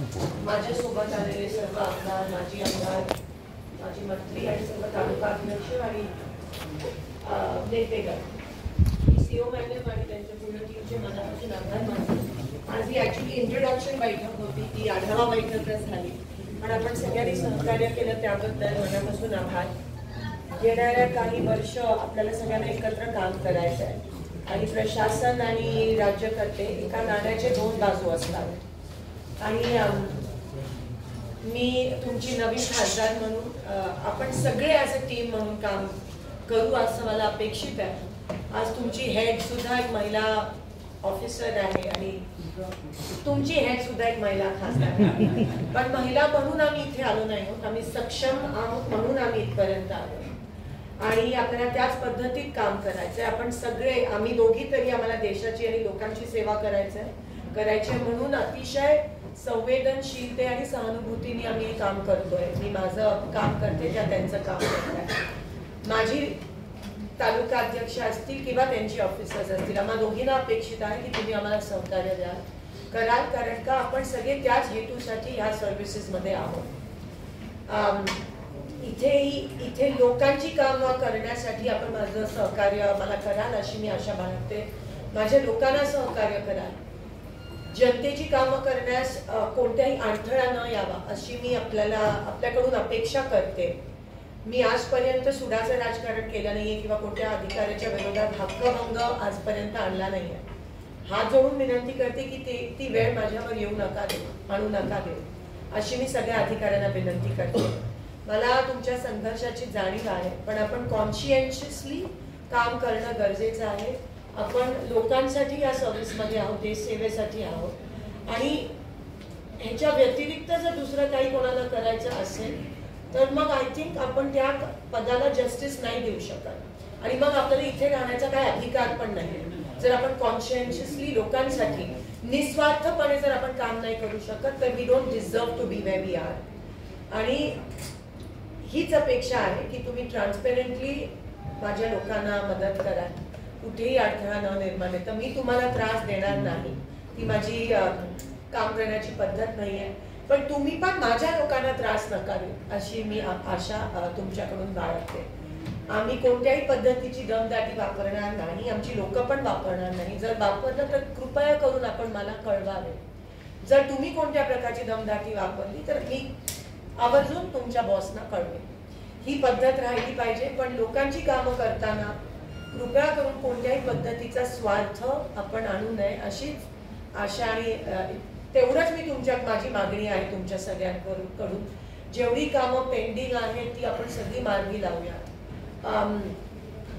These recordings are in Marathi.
माझ्यासोबत आलेले सर्व आमदार, माजी आमदार, माजी मंत्री आणि सर्व तालुका अध्यक्ष आणि नेतेगण, सीओ मॅडम आणि त्यांच्या पूर्ण टीमचे मनापासून आभार मानतो. आज ही ऍक्च्युली इंट्रोडक्शन बैठक होती, ती आढावा बैठकच झाली, पण आपण सगळ्यांनी सहकार्य केलं त्याबद्दल मनापासून आभार. येणाऱ्या काही वर्ष आपल्याला सगळ्यांना एकत्र काम करायचं आहे आणि प्रशासन आणि राज्यकर्ते एका नाण्याचे दोन बाजू असतात आणि मी तुमची नवीन खासदार म्हणून आपण सगळे ॲज अ टीम म्हणून काम करू असं मला अपेक्षित आहे. आज तुमची हेड सुद्धा एक महिला ऑफिसर आहे आणि तुमची हेड सुद्धा एक महिला खासदार आहे, पण महिला म्हणून आम्ही इथे आलो नाही आहोत, आम्ही सक्षम आहोत म्हणून आम्ही इथपर्यंत आलो आणि आपल्याला त्याच पद्धतीत काम करायचंय. आपण सगळे आम्ही दोघी तरी आम्हाला देशाची आणि लोकांची सेवा करायची म्हणून अतिशय संवेदनशीलते आणि सहानुभूतीने आम्ही काम करतोय. मी माझं काम करते, त्या त्यांचं काम करतात. माझी तालुका अध्यक्ष असतील किंवा त्यांची ऑफिसर्स असतील, आम्हा दोघींना अपेक्षित आहे की तुम्ही आम्हाला सहकार्य कराल, कारण का आपण सगळे त्याच हेतूसाठी ह्या सर्व्हिसेसमध्ये आहोत. इथे लोकांची कामं करण्यासाठी आपण माझं सहकार्य मला कराल अशी मी आशा बाळगते. माझ्या लोकांना सहकार्य कराल, जनतेची कामं करण्यास कोणत्याही अडथळा न यावा अशी मी आपल्याकडून अपेक्षा करते. मी आजपर्यंत सुडाचं राजकारण केलं नाहीये किंवा कोणत्या अधिकाऱ्याच्या विरोधात हक्कभंग आजपर्यंत आणला नाहीये. हात जोडून विनंती करते की ती वेळ माझ्यावर येऊ नका देऊ, आणू नका देऊ अशी मी सगळ्या अधिकाऱ्यांना विनंती करते. मला तुमच्या संघर्षाची जाणीव आहे, पण आपण कॉन्शियन्शियसली काम करणं गरजेचं आहे. आपण लोकांसाठी या सर्व्हिसमध्ये आहोत, देश सेवेसाठी आहोत आणि ह्याच्या व्यतिरिक्त जर दुसरं काही कोणाला करायचं असेल तर मग आय थिंक आपण त्या पदाला जस्टिस नाही देऊ शकत आणि मग आपल्याला इथे राहण्याचा काही अधिकार पण नाही. जर आपण कॉन्शियन्शियसली लोकांसाठी निस्वार्थपणे जर आपण काम नाही करू शकत तर we don't deserve to be where we are. आणि हीच अपेक्षा आहे की तुम्ही ट्रान्सपेरंटली माझ्या लोकांना मदत कराल, कुठेही अडथळा न निर्माण येतं. मी तुम्हाला त्रास देणार नाही, ती माझी काम करण्याची पद्धत नाही आहे, पण तुम्ही पण माझ्या लोकांना त्रास नका देऊ अशी मी आशा तुमच्याकडून बाळगते. आम्ही कोणत्याही पद्धतीची दमदाटी वापरणार नाही, आमची लोक पण वापरणार नाही. जर वापरलं तर कृपया करून आपण मला कळवावे. जर तुम्ही कोणत्या प्रकारची दमदाटी वापरली तर मी आवर्जून तुमच्या बॉसना कळवेन. ही पद्धत राहिली पाहिजे, पण लोकांची कामं करताना कृपया करून कोणत्याही पद्धतीचा स्वार्थ आपण आणू नये अशीच आशा आणि तेवढंच माझी मागणी आहे तुमच्या सगळ्यांकडून. जेवढी कामं पेंडिंग आहेत ती आपण सगळी मार्गी लावूया.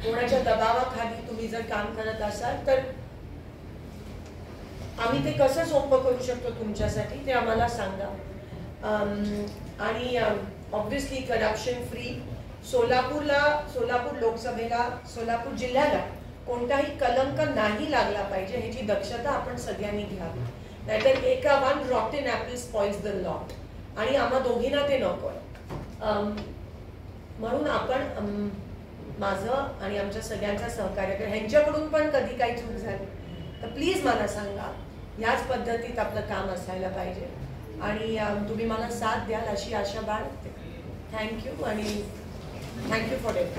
कोणाच्या दबावाखाली तुम्ही जर काम करत असाल तर आम्ही ते कसं सोपं करू शकतो तुमच्यासाठी ते आम्हाला सांगा. आणि ऑब्व्हियसली करप्शन फ्री सोलापूर लोकसभेला, सोलापूर जिल्ह्याला कोणताही कलंक नाही लागला पाहिजे ह्याची दक्षता आपण सगळ्यांनी घ्यावी. नाहीतर एका one Rotten Apple spoils the lot आणि आम्हा दोघींना ते नकोय. म्हणून आपण माझं आणि आमच्या सगळ्यांचा सहकार्य करा. ह्यांच्याकडून पण कधी काही चूक झाली तर प्लीज मला सांगा. याच पद्धतीत आपलं काम असायला पाहिजे आणि तुम्ही मला साथ द्याल अशी आशा बाळगते. थँक्यू आणि थँक्यू फॉर इट.